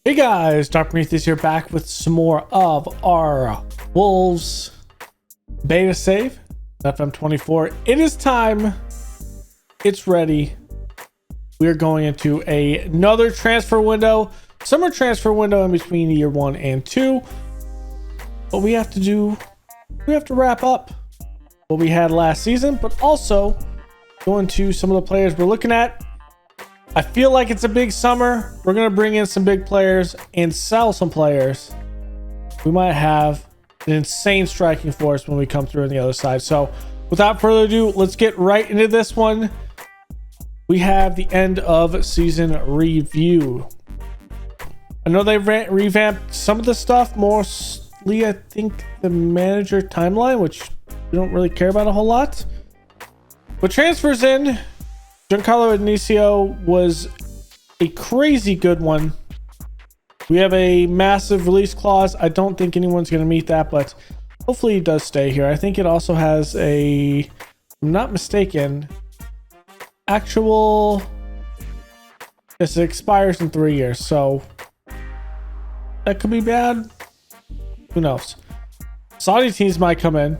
Hey guys, Dr. Prometheus here, back with some more of our Wolves beta save, FM24. It is time. It's ready. We're going into another transfer window, summer transfer window in between year 1 and 2. What we have to wrap up what we had last season, but also go into some of the players we're looking at. I feel like it's a big summer. We're going to bring in some big players and sell some players. We might have an insane striking force when we come through on the other side. So without further ado, let's get right into this one. We have the end of season review. I know they've revamped some of the stuff, mostly I think the manager timeline, which we don't really care about a whole lot. But transfers in, Giancarlo Inicio was a crazy good one. We have a massive release clause. I don't think anyone's going to meet that, but hopefully he does stay here. I think it also has a, if I'm not mistaken, actual, yes, it expires in 3 years, so that could be bad. Who knows? Saudi teams might come in.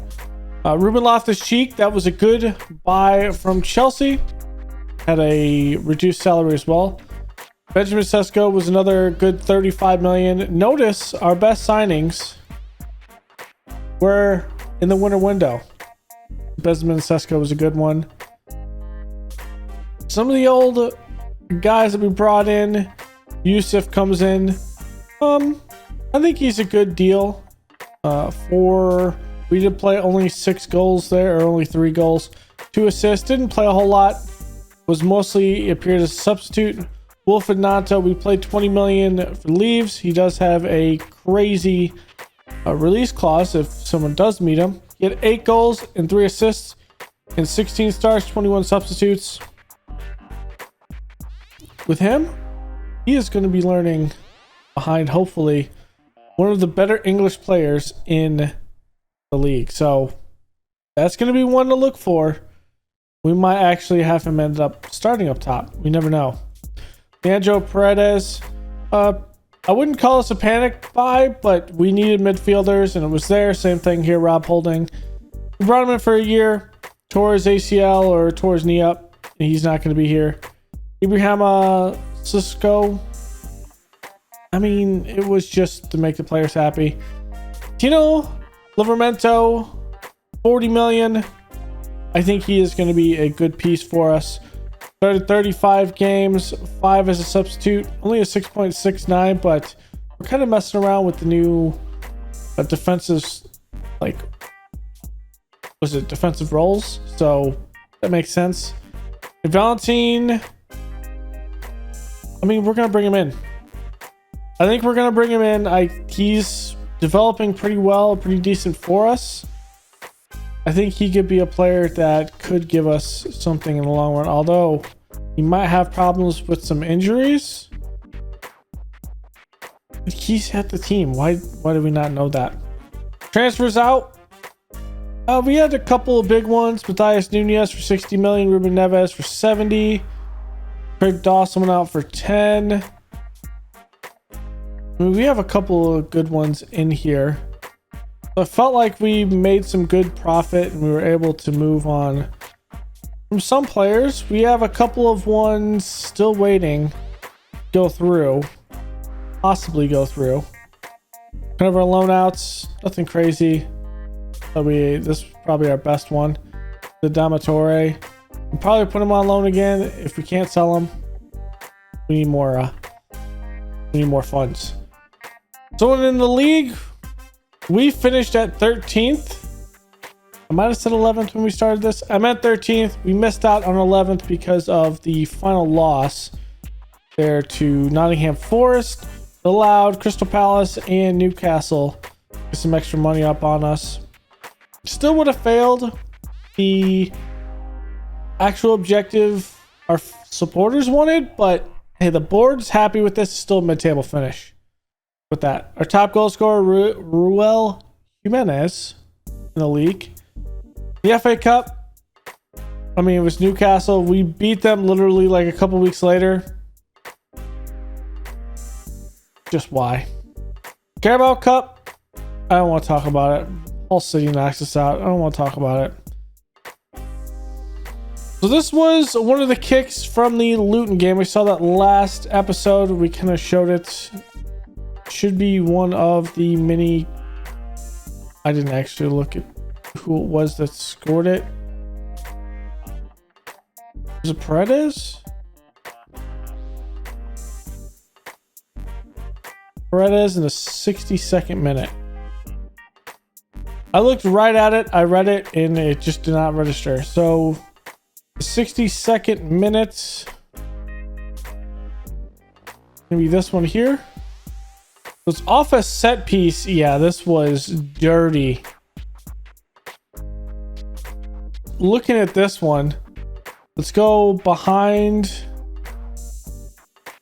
Ruben Loftus-Cheek, that was a good buy from Chelsea. Had a reduced salary as well. Benjamin Sesko was another good 35 million. Notice our best signings were in the winter window. Benjamin Sesko was a good one. Some of the old guys that we brought in, Yusuf comes in. I think he's a good deal. We did play only 6 goals there, or only 3 goals, 2 assists. Didn't play a whole lot. Was mostly appeared as a substitute. Wolverhampton, we played 20 million for leaves. He does have a crazy release clause if someone does meet him. He had 8 goals and 3 assists and 16 starts, 21 substitutes. With him, he is going to be learning behind, hopefully, one of the better English players in the league. So that's going to be one to look for. We might actually have him end up starting up top. We never know. Leandro Paredes. I wouldn't call this a panic buy, but we needed midfielders, and it was there. Same thing here, Rob Holding. We brought him in for a year. Tore his ACL or tore his knee up, and he's not going to be here. Ibrahima Cisco. I mean, it was just to make the players happy. Tino Livramento, 40 million. I think he is going to be a good piece for us. Started 35 games, 5 as a substitute, only a 6.69, but we're kind of messing around with the new defensive, defensive roles, so that makes sense. And Valentine, I mean, we're going to bring him in. I think we're going to bring him in. He's developing pretty well, pretty decent for us. I think he could be a player that could give us something in the long run, although he might have problems with some injuries. But he's at the team. Why do we not know that? Transfers out. We had a couple of big ones. Matthias Nunez for 60 million. Ruben Neves for 70. Craig Dawson went out for 10. I mean, we have a couple of good ones in here. I felt like we made some good profit and we were able to move on from some players. We have a couple of ones still waiting to go through, possibly go through. Kind of our loan outs, nothing crazy. This is probably our best one. The Damatore. We'll probably put him on loan again if we can't sell him. We need more funds. So in the league, we finished at 13th. I might have said 11th when we started this. I meant 13th. We missed out on 11th because of the final loss there to Nottingham Forest. Allowed Crystal Palace and Newcastle get some extra money up on us. Still would have failed the actual objective our supporters wanted, but hey, the board's happy with this. Still a mid-table finish. With that, our top goal scorer, Ruel Jimenez, in the league. The FA Cup, I mean, it was Newcastle. We beat them literally like a couple weeks later. Just why? Carabao Cup. I don't want to talk about it. Hull City knocks us out. I don't want to talk about it. So this was one of the kicks from the Luton game. We saw that last episode. We kind of showed it. Should be one of the mini. I didn't actually look at who it was that scored it. Was it Paredes? Paredes in the 62nd minute. I looked right at it. I read it and it just did not register. So 62nd minute. Gonna be this one here. It's off a set piece. Yeah, this was dirty. Looking at this one, let's go behind.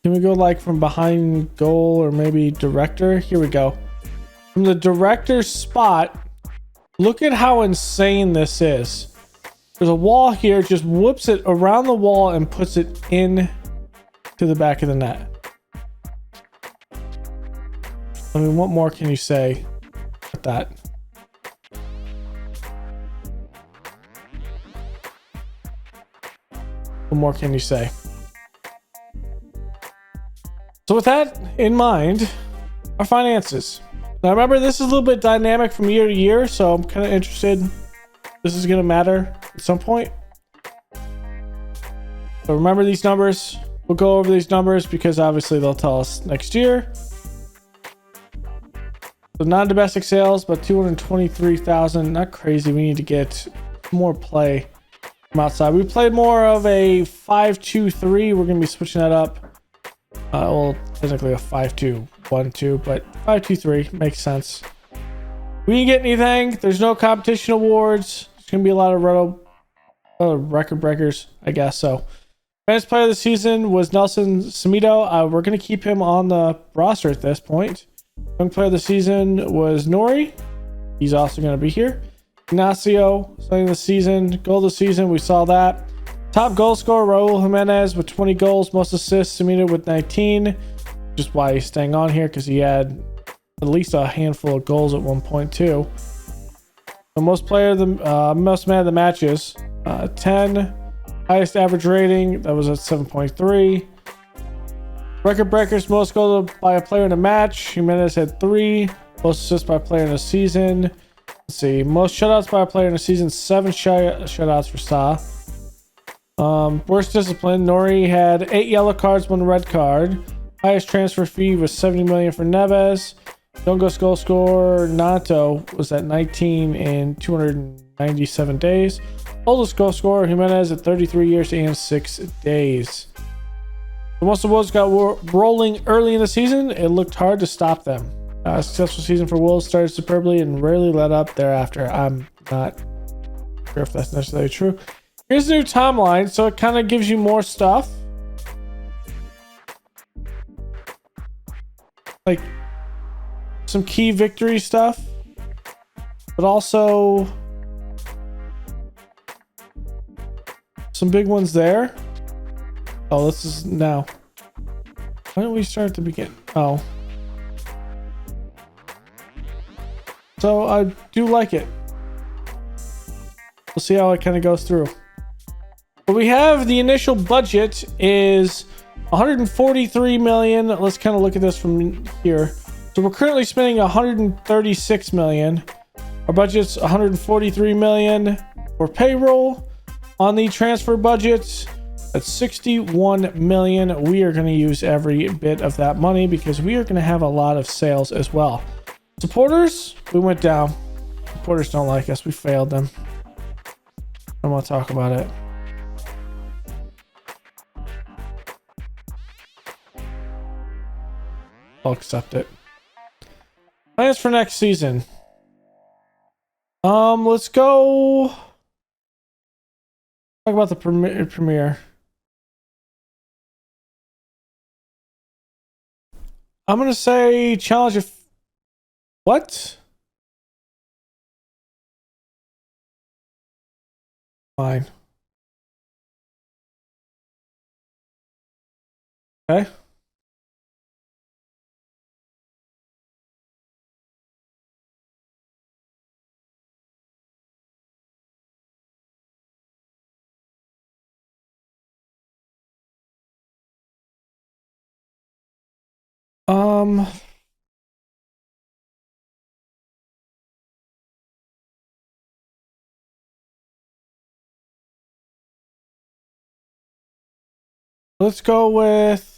Can we go like from behind goal or maybe director? Here we go. From the director's spot, look at how insane this is. There's a wall here, just whoops it around the wall and puts it in to the back of the net. I mean, what more can you say about that? What more can you say? So with that in mind, our finances. Now remember, this is a little bit dynamic from year to year, so I'm kind of interested. This is going to matter at some point. So remember these numbers. We'll go over these numbers because obviously they'll tell us next year. So non-domestic sales, but 223,000. Not crazy. We need to get more play from outside. We played more of a 5-2-3. We're going to be switching that up. Well, technically a 5-2-1-2, but 5-2-3 makes sense. We didn't get anything. There's no competition awards. There's going to be a lot of record breakers, I guess. So, best player of the season was Nelson Semedo. We're going to keep him on the roster at this point. Young player of the season was Nori. He's also going to be here. Ignacio, starting the season. Goal of the season, we saw that. Top goal scorer, Raul Jimenez with 20 goals. Most assists, Semedo with 19. Just why he's staying on here, because he had at least a handful of goals at one point too. The most most man of the matches, 10. Highest average rating, that was at 7.3. Record breakers, most goals by a player in a match. Jimenez had 3. Most assists by a player in a season. Let's see. Most shutouts by a player in a season. 7 shutouts for Sa. Worst discipline. Nori had 8 yellow cards, 1 red card. Highest transfer fee was 70 million for Neves. Youngest goal scorer, Nato, was at 19 in 297 days. Oldest goal scorer, Jimenez, at 33 years and 6 days. The most of the Wolves got rolling early in the season. It looked hard to stop them. Successful season for Wolves, started superbly and rarely let up thereafter. I'm not sure if that's necessarily true. Here's the new timeline, so it kind of gives you more stuff. Like some key victory stuff, but also some big ones there. Oh, this is now. Why don't we start at the beginning? Oh. So I do like it. We'll see how it kind of goes through. But we have the initial budget is 143 million. Let's kind of look at this from here. So we're currently spending 136 million. Our budget's 143 million for payroll. On the transfer budget, that's 61 million. We are going to use every bit of that money because we are going to have a lot of sales as well. Supporters, we went down. Supporters don't like us. We failed them. I don't want to talk about it. I'll accept it. Plans for next season. Let's go talk about the premiere. I'm gonna say challenge if what? Fine. Okay. Let's go with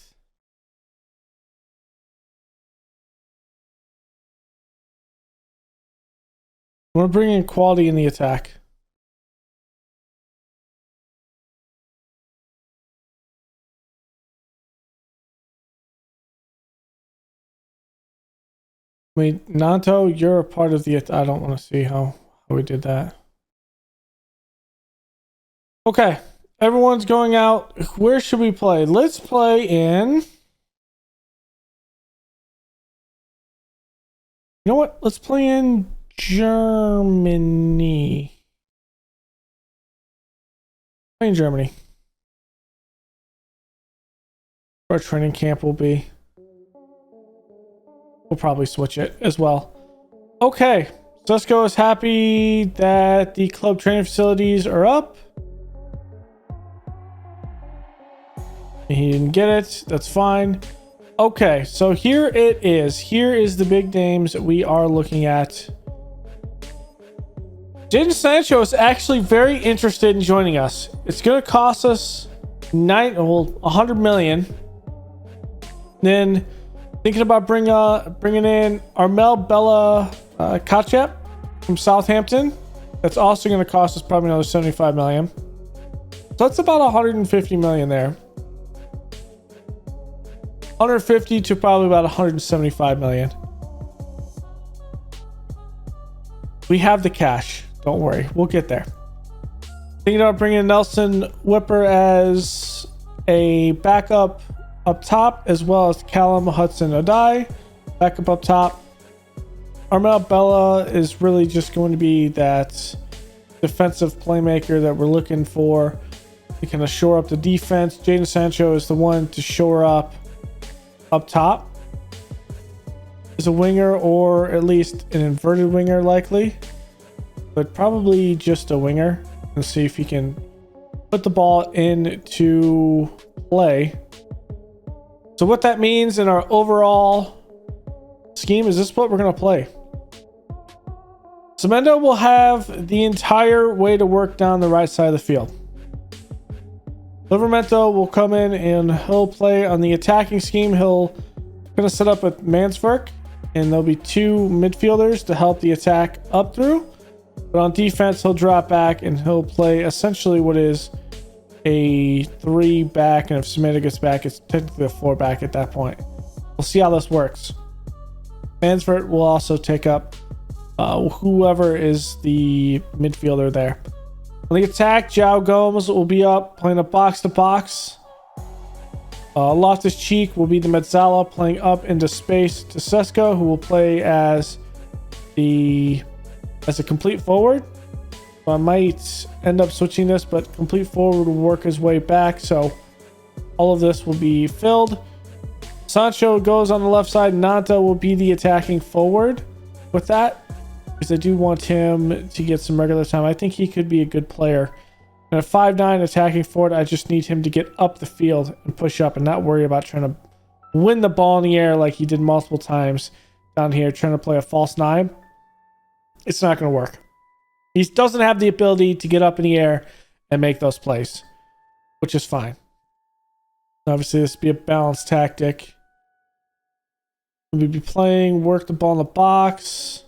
I want to bring in quality in the attack. I mean, Nanto, you're a part of the... I don't want to see how we did that. Okay. Everyone's going out. Where should we play? Let's play in... You know what? Let's play in Germany. Play in Germany. Our training camp will be. We'll probably switch it as well. Okay. Susko is happy that the club training facilities are up. He didn't get it. That's fine. Okay, so here it is. Here is the big names that we are looking at. Jadon Sancho is actually very interested in joining us. It's going to cost us 100 million. Then thinking about bringing in Armel Bella Kachep from Southampton. That's also going to cost us probably another 75 million. So that's about 150 million there. 150 to probably about 175 million. We have the cash. Don't worry. We'll get there. Thinking about bringing Nelson Whipper as a backup up top, as well as Callum Hudson-Odoi, backup up top. Armel Bella is really just going to be that defensive playmaker that we're looking for. He can shore up the defense. Jadon Sancho is the one to shore up top. Is a winger, or at least an inverted winger likely, but probably just a winger. Let's see if he can put the ball into play. So what that means in our overall scheme is this what we're going to play. Semendo will have the entire way to work down the right side of the field. Livramento will come in and he'll play on the attacking scheme. He'll going to set up with Mansverk, and there'll be two midfielders to help the attack up through. But on defense, he'll drop back and he'll play essentially what is a 3-back, and if Semendo gets back, it's technically a 4-back at that point. We'll see how this works. Mansverk will also take up whoever is the midfielder there. On the attack, João Gomes will be up, playing a box-to-box. Loftus-Cheek will be the Mezzala, playing up into space to Sesko, who will play as a complete forward. So I might end up switching this, but complete forward will work his way back. So all of this will be filled. Sancho goes on the left side. Nanta will be the attacking forward with that, because I do want him to get some regular time. I think he could be a good player. And a 5'9" attacking forward, I just need him to get up the field and push up and not worry about trying to win the ball in the air like he did multiple times down here, trying to play a false 9. It's not going to work. He doesn't have the ability to get up in the air and make those plays, which is fine. Obviously, this would be a balanced tactic. We'll be playing, work the ball in the box.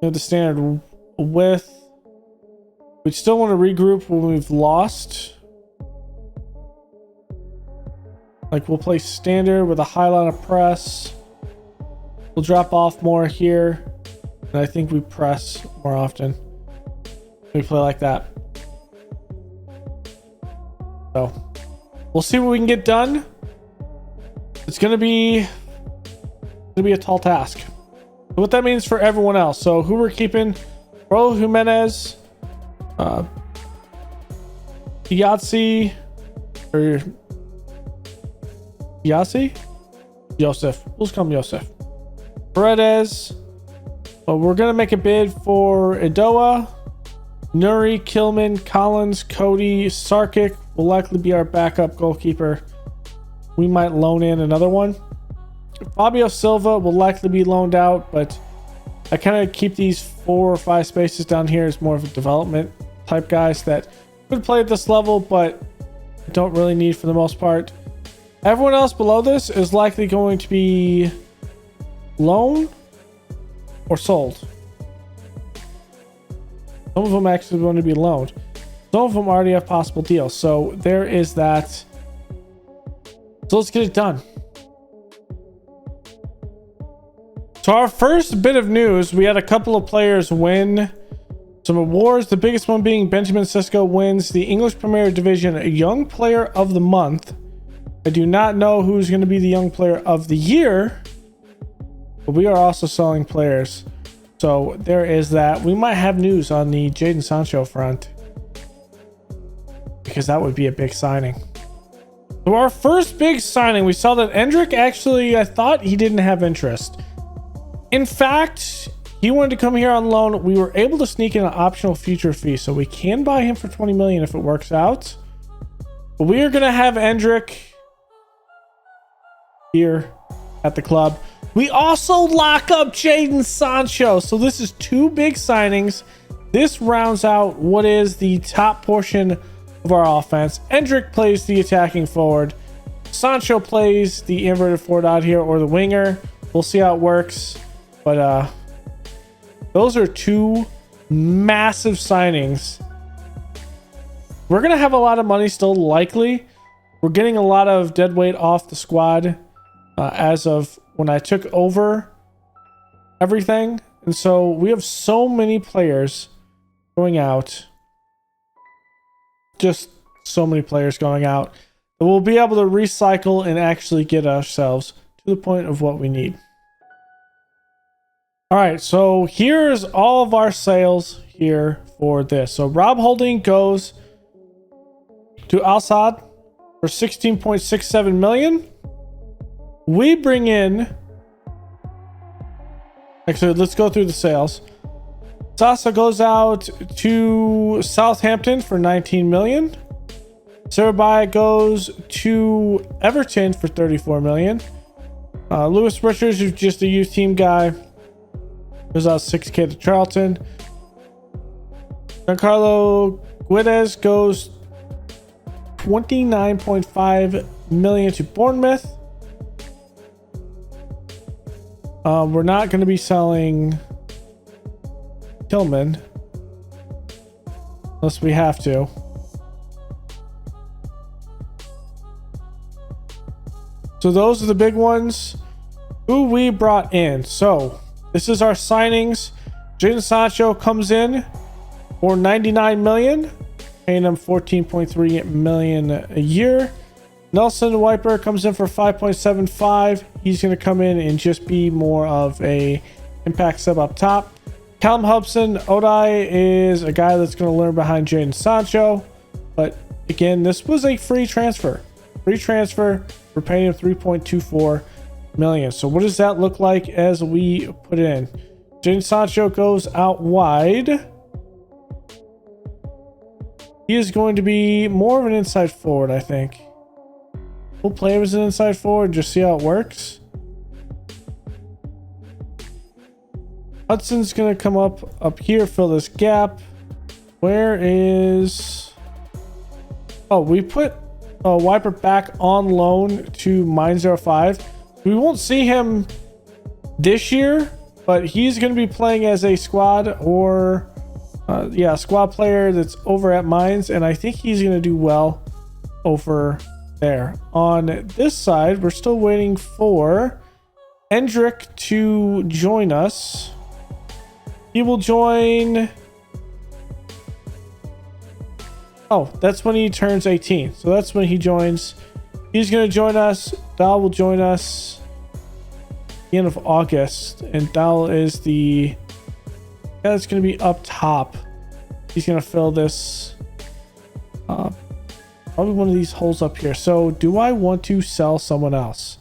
The standard width. We still want to regroup when we've lost. Like, we'll play standard with a high line of press. We'll drop off more here. And I think we press more often. We play like that. So we'll see what we can get done. It's gonna be a tall task. So what that means for everyone else. So who we're keeping: Raul Jimenez, Yahtzee, or Yahtzee? Joseph. We'll just call him Joseph. Paredes. We're gonna make a bid for Idoa. Nuri, Kilman, Collins, Cody, Sarkic will likely be our backup goalkeeper. We might loan in another one. Fabio Silva will likely be loaned out, but I kind of keep these 4 or 5 spaces down here as more of a development type guys that could play at this level, but don't really need for the most part. Everyone else below this is likely going to be loaned or sold. Some of them actually want to be loaned. Some of them already have possible deals. So there is that. So let's get it done. So our first bit of news, we had a couple of players win some awards. The biggest one being Benjamin Sisko wins the English Premier Division Young Player of the Month. I do not know who's going to be the Young Player of the Year, but we are also selling players. So there is that. We might have news on the Jadon Sancho front, because that would be a big signing. So our first big signing, we saw that Endrick actually, I thought he didn't have interest. In fact, he wanted to come here on loan. We were able to sneak in an optional future fee, so we can buy him for 20 million if it works out. But we are going to have Endrick here at the club. We also lock up Jadon Sancho. So this is 2 big signings. This rounds out what is the top portion of our offense. Endrick plays the attacking forward. Sancho plays the inverted forward out here, or the winger. We'll see how it works. But those are 2 massive signings. We're going to have a lot of money still, likely. We're getting a lot of dead weight off the squad as of when I took over everything. And so we have so many players going out. Just so many players going out. That we'll be able to recycle and actually get ourselves to the point of what we need. All right, so here's all of our sales here for this. So Rob Holding goes to Al-Sadd for 16.67 million. We bring in, actually, let's go through the sales. Sasa goes out to Southampton for 19 million. Sarabai goes to Everton for 34 million. Lewis Richards, who's just a youth team guy, goes out 6k to Charlton. Giancarlo Guedes goes 29.5 million to Bournemouth. We're not going to be selling Tillman unless we have to. So those are the big ones. Who we brought in. So this is our signings. Jadon Sancho comes in for 99 million, paying him 14.3 million a year. Nelson Wiper comes in for 5.75. He's going to come in and just be more of a impact sub up top. Callum Hudson-Odoi is a guy that's going to learn behind Jadon Sancho. But again, this was a free transfer. Free transfer. We're paying him 3.24 million. So what does that look like as we put it in? Jadon Sancho goes out wide. He is going to be more of an inside forward, I think. We'll play him as an inside forward and just see how it works. Hudson's going to come up here, fill this gap. Where is... Oh, we put Wiper back on loan to Mine 05. We won't see him this year, but he's going to be playing as a squad or... squad player that's over at Mines, and I think he's going to do well over there. On this side, we're still waiting for Endrick to join us. He will join... Oh, that's when he turns 18. So that's when he joins. He's going to join us. Dal will join us the end of August. And Dal is the guy that's going to be up top. He's going to fill this... probably one of these holes up here. So do I want to sell someone else?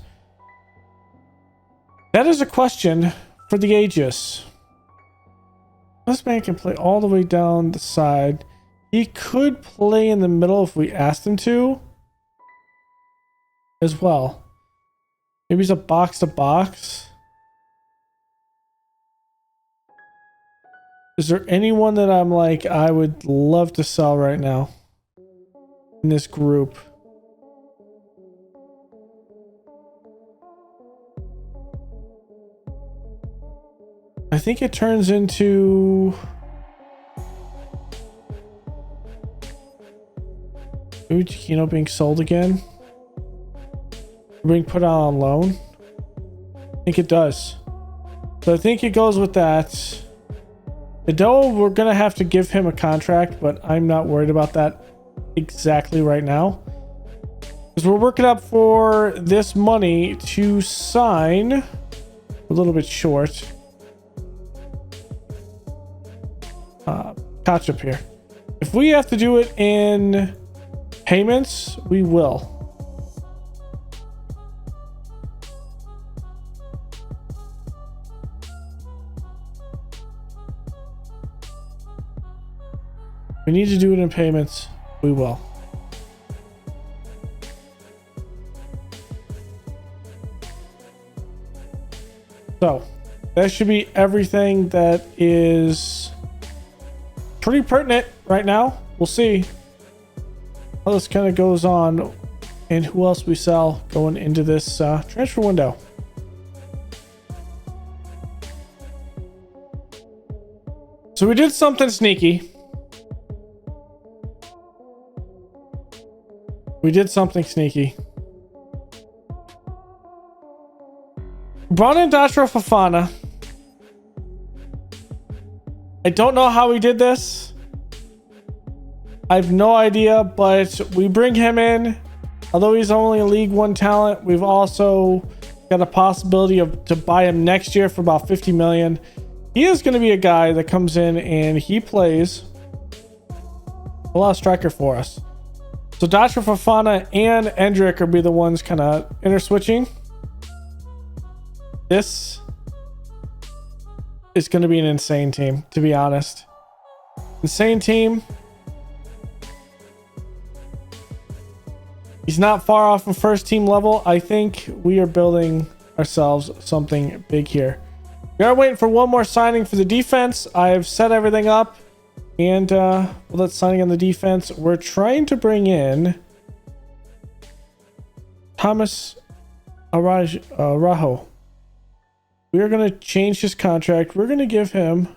That is a question for the ages. This man can play all the way down the side. He could play in the middle if we asked him to as well. Maybe it's a box to box. Is there anyone that I'm like, I would love to sell right now in this group? I think it turns into maybe Chiquino being sold again, being put out on loan. I think it does. So I think it goes with that. Though we're gonna have to give him a contract, but I'm not worried about that exactly right now, because we're working up for this money to sign. A little bit short. Catch up here. If we have to do it in payments, we will. We need to do it in payments, we will. So that should be everything that is pretty pertinent right now. We'll see how this kind of goes on and who else we sell going into this transfer window. So we did something sneaky. We did something sneaky. Brought in Dachro Fofana. I don't know how we did this. I have no idea, but we bring him in. Although he's only a League One talent, we've also got a possibility to buy him next year for about 50 million. He is going to be a guy that comes in and he plays a lot of striker for us. So Dachro Fofana and Endrick will be the ones kind of interswitching. This is going to be an insane team, to be honest. Insane team. He's not far off from first team level. I think we are building ourselves something big here. We are waiting for one more signing for the defense. I've set everything up. And well, that's signing on the defense. We're trying to bring in Thomas Arajo. We are going to change his contract. We're going to give him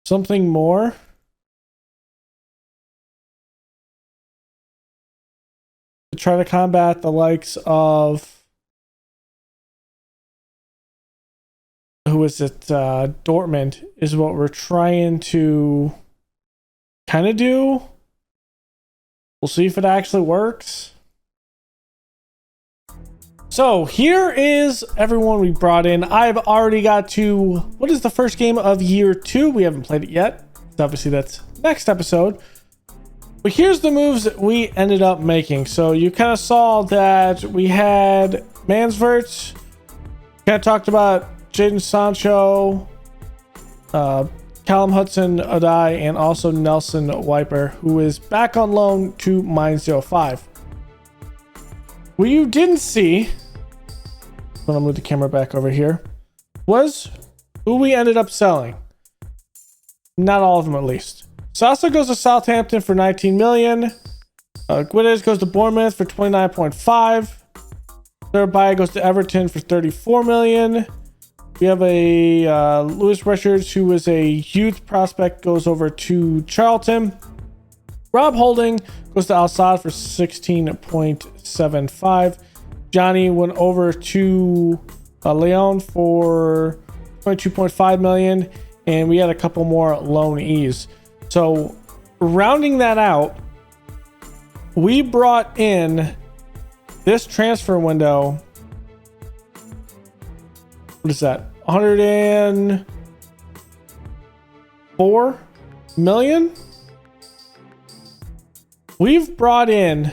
something more. To try to combat the likes of, who is it? Dortmund is what we're trying to kind of do. We'll see if it actually works. So here is everyone we brought in. I've already got to, what is the first game of year 2? We haven't played it yet. Obviously that's next episode. But here's the moves that we ended up making. So you kind of saw that we had Mansvert. Kind of talked about Jadon Sancho, Callum Hudson-Odoi, and also Nelson Wiper, who is back on loan to Mainz 05. What you didn't see, I'm going to move the camera back over here, was who we ended up selling. Not all of them, at least. Sasa goes to Southampton for 19 million. Guedes goes to Bournemouth for 29.5. Thereby goes to Everton for 34 million. We have a Lewis Richards, who is a youth prospect, goes over to Charlton. Rob Holding goes to Al Sadd for 16.75. Johnny went over to Leon for 22.5 million. And we had a couple more loanees. So rounding that out, we brought in this transfer window. What is that? 104 million? We've brought in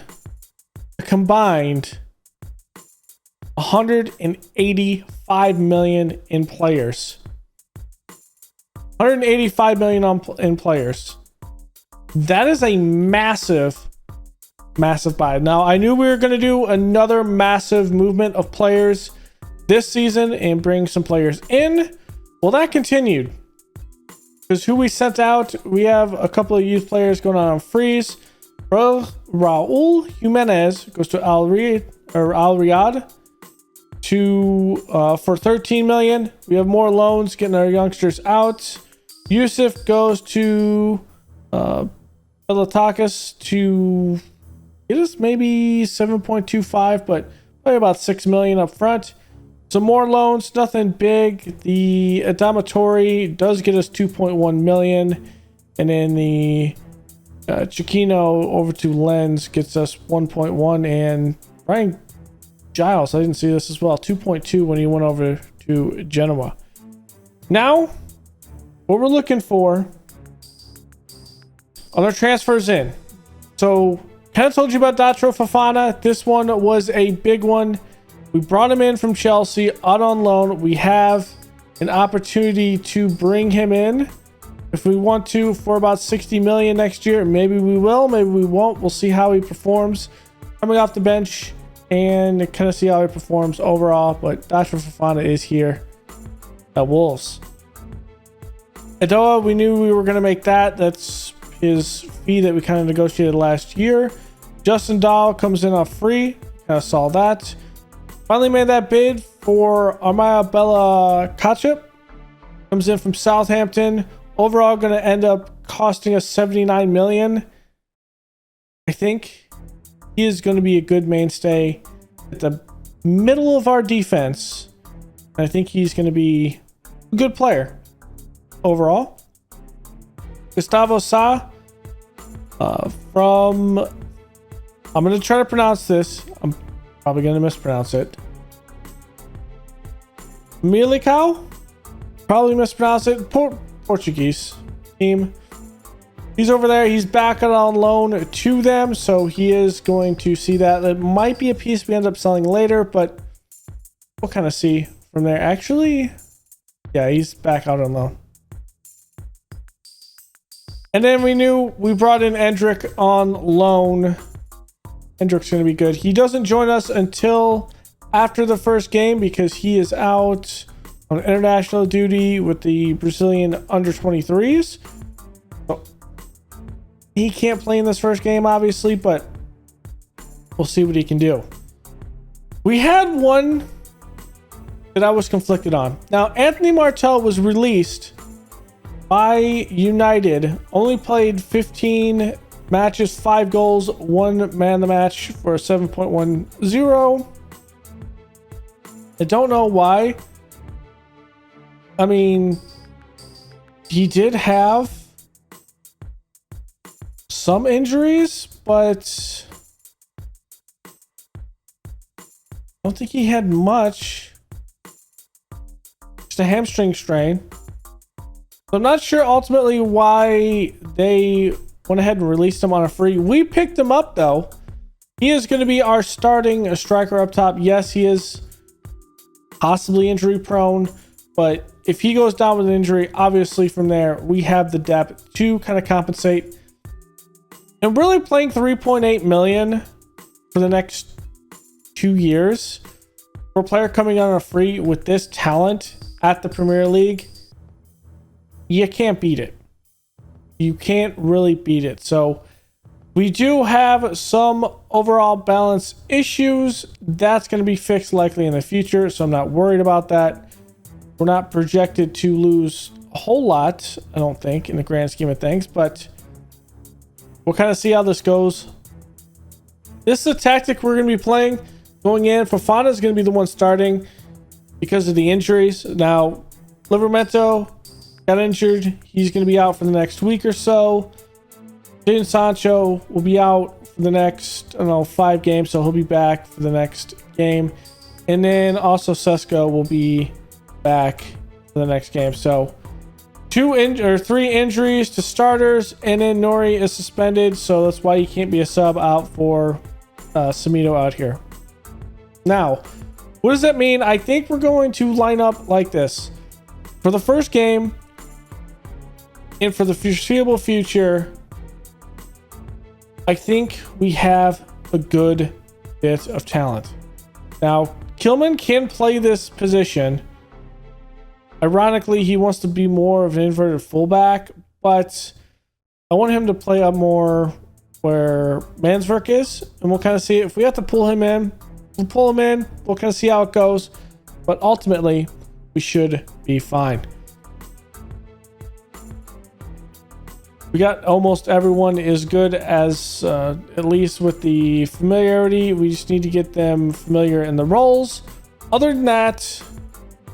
a combined 185 million in players. 185 million in players. That is a massive buy. Now, I knew we were going to do another massive movement of players this season and bring some players in. Well, that continued. Because who we sent out, we have a couple of youth players going on freeze. Raul Jimenez goes to Al Riyadh for 13 million. We have more loans getting our youngsters out. Yusuf goes to Belatakis to get us maybe 7.25, but probably about 6 million up front. Some more loans, nothing big. The Adamotori does get us 2.1 million, and then the Chiquino over to Lens gets us 1.1, and Brian Giles, I didn't see this as well, 2.2 when he went over to Genoa. Now, what we're looking for on our transfers in. So, kind of told you about Datro Fofana. This one was a big one. We brought him in from Chelsea out on loan. We have an opportunity to bring him in if we want to for about 60 million next year. Maybe we will, maybe we won't. We'll see how he performs coming off the bench and kind of see how he performs overall. But Datro Fofana is here at Wolves. Edoa, we knew we were going to make that. That's his fee that we kind of negotiated last year. Justin Dahl comes in off free. Kind of saw that. Finally made that bid for Armaya Bella Kachip. Comes in from Southampton. Overall going to end up costing us 79 million. I think he is going to be a good mainstay at the middle of our defense. I think he's going to be a good player overall. Gustavo Sa from... I'm going to try to pronounce this. I'm probably going to mispronounce it. Milicao? Probably mispronounce it. Portuguese team. He's over there. He's back on loan to them, so he is going to see that. That might be a piece we end up selling later, but we'll kind of see from there. Actually, yeah, he's back out on loan. And then we knew we brought in Endrick on loan. Endrick's going to be good. He doesn't join us until after the first game because he is out on international duty with the Brazilian under 23s. So he can't play in this first game, obviously, but we'll see what he can do. We had one that I was conflicted on. Now, Anthony Martel was released by United, only played 15 matches, 5 goals, 1 man of the match for a 7.10. I don't know why. I mean, he did have some injuries, but I don't think he had much. Just a hamstring strain. So I'm not sure ultimately why they went ahead and released him on a free. We picked him up though. He is going to be our starting striker up top. Yes, he is possibly injury prone, but if he goes down with an injury, obviously from there we have the depth to kind of compensate. And really playing 3.8 million for the next 2 years for a player coming on a free with this talent at the Premier League, you can't beat it. You can't really beat it. So we do have some overall balance issues. That's going to be fixed likely in the future, so I'm not worried about that. We're not projected to lose a whole lot, I don't think, in the grand scheme of things, but we'll kind of see how this goes. This is a tactic we're going to be playing going in. Fofana is going to be the one starting because of the injuries. Now, Livramento got injured. He's going to be out for the next week or so. Jadon Sancho will be out for the next, 5 games, so he'll be back for the next game. And then also Sesko will be back for the next game. So 3 injuries to starters, and then Nori is suspended, so that's why he can't be a sub out for Samito out here. Now, What does that mean? I think we're going to line up like this. For the first game, and for the foreseeable future, I think we have a good bit of talent. Now, Kilman can play this position. Ironically, he wants to be more of an inverted fullback, but I want him to play up more where Mansverk is, and we'll kind of see if we have to pull him in. We'll pull him in. We'll kind of see how it goes, but ultimately, we should be fine. We got almost everyone is good as at least with the familiarity. We just need to get them familiar in the roles. Other than that,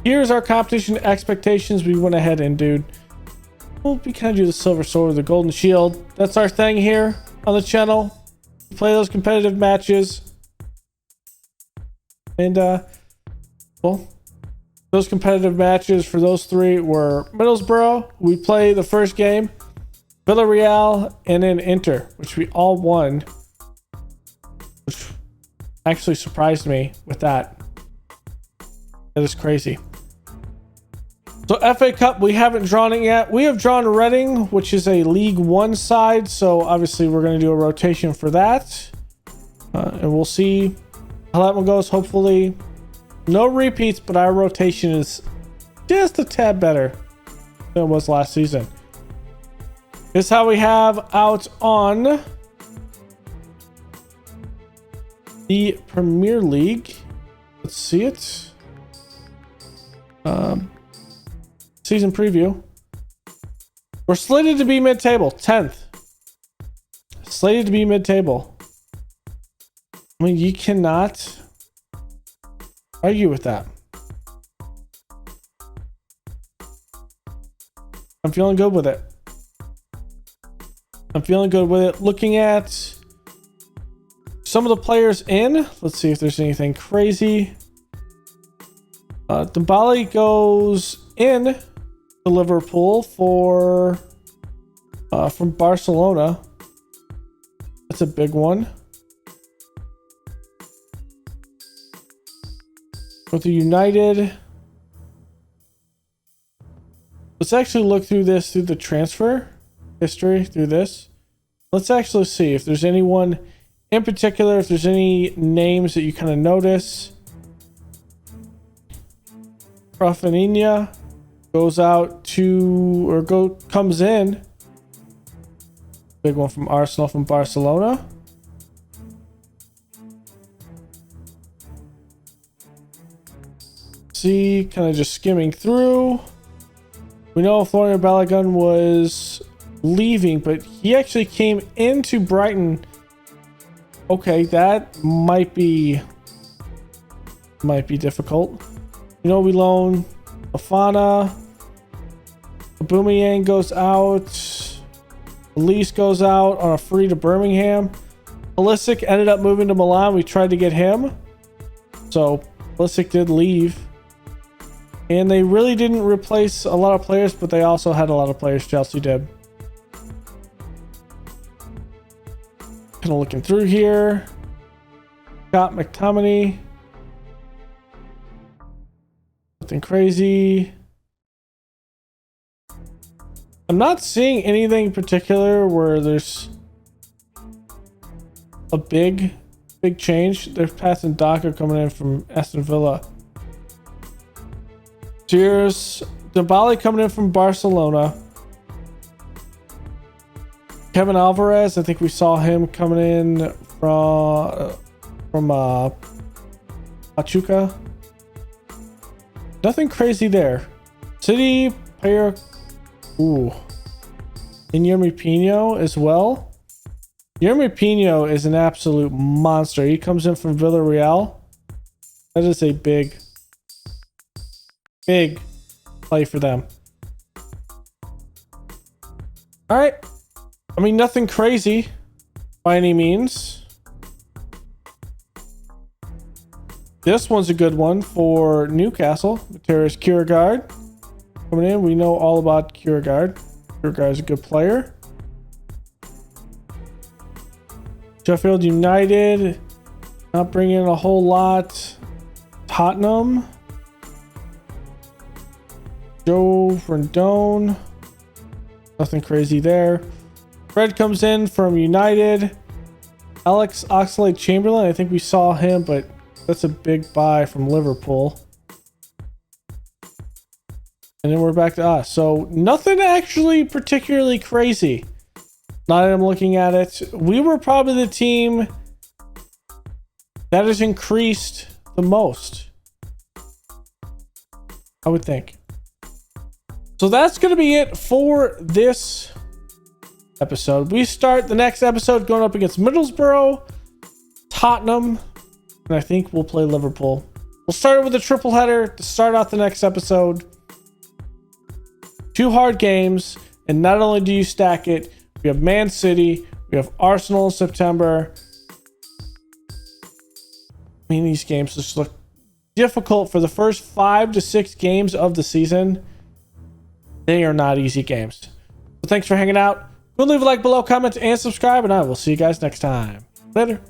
here's our competition expectations. We went ahead and we kind of do the silver sword or the golden shield. That's our thing here on the channel. We play those competitive matches. And well, those competitive matches for those three were Middlesbrough. We play the first game. Villarreal, and then Inter, which we all won, which actually surprised me with that. That is crazy. So FA Cup, we haven't drawn it yet. We have drawn Reading, which is a League One side, so obviously we're going to do a rotation for that. And we'll see how that one goes. Hopefully no repeats, but our rotation is just a tad better than it was last season. This is how we have out on the Premier League. Let's see it. Season preview. We're slated to be mid-table, 10th. Slated to be mid-table. I mean, you cannot argue with that. I'm feeling good with it. I'm feeling good with it. Looking at some of the players in, let's see if there's anything crazy. Dembele goes in to Liverpool for from Barcelona. That's a big one. With the United, let's actually look through the transfer history through this. Let's actually see if there's anyone in particular, if there's any names that you kind of notice. Rafinha goes out to, or comes in. Big one from Arsenal, from Barcelona. See, kind of just skimming through. We know Florian Balogun was leaving, but he actually came into Brighton. Okay, that might be difficult. You know, we loan Afana. Aubameyang goes out. Elise goes out on a free to Birmingham. Pulisic ended up moving to Milan. We tried to get him, so Pulisic did leave. And they really didn't replace a lot of players, but they also had a lot of players. Chelsea did. Kind of looking through here. Scott McTominay. Nothing crazy. I'm not seeing anything particular where there's a big change. They're passing Docker coming in from Aston Villa. Cheers. Dembele coming in from Barcelona. Kevin Alvarez, I think we saw him coming in from Pachuca. Nothing crazy there. City player. Ooh. And Yermi Pino as well. Yermi Pino is an absolute monster. He comes in from Villarreal. That is a big play for them. All right. I mean, nothing crazy by any means. This one's a good one for Newcastle. Matthias Kjærgaard coming in. We know all about Kjærgaard. Kjærgaard's a good player. Sheffield United not bringing in a whole lot. Tottenham. Joe Rendon. Nothing crazy there. Fred comes in from United. Alex Oxlade-Chamberlain. I think we saw him, but that's a big buy from Liverpool. And then we're back to us. So nothing actually particularly crazy. Now that I'm looking at it, we were probably the team that has increased the most, I would think. So that's going to be it for this episode. We start the next episode going up against Middlesbrough, Tottenham, and I think we'll play Liverpool. We'll start it with a triple header to start off the next episode. 2 hard games, and not only do you stack it, we have Man City, we have Arsenal in September. I mean, these games just look difficult for the first 5 to 6 games of the season. They are not easy games. So thanks for hanging out. Go leave a like below, comment, and subscribe, and I will see you guys next time. Later.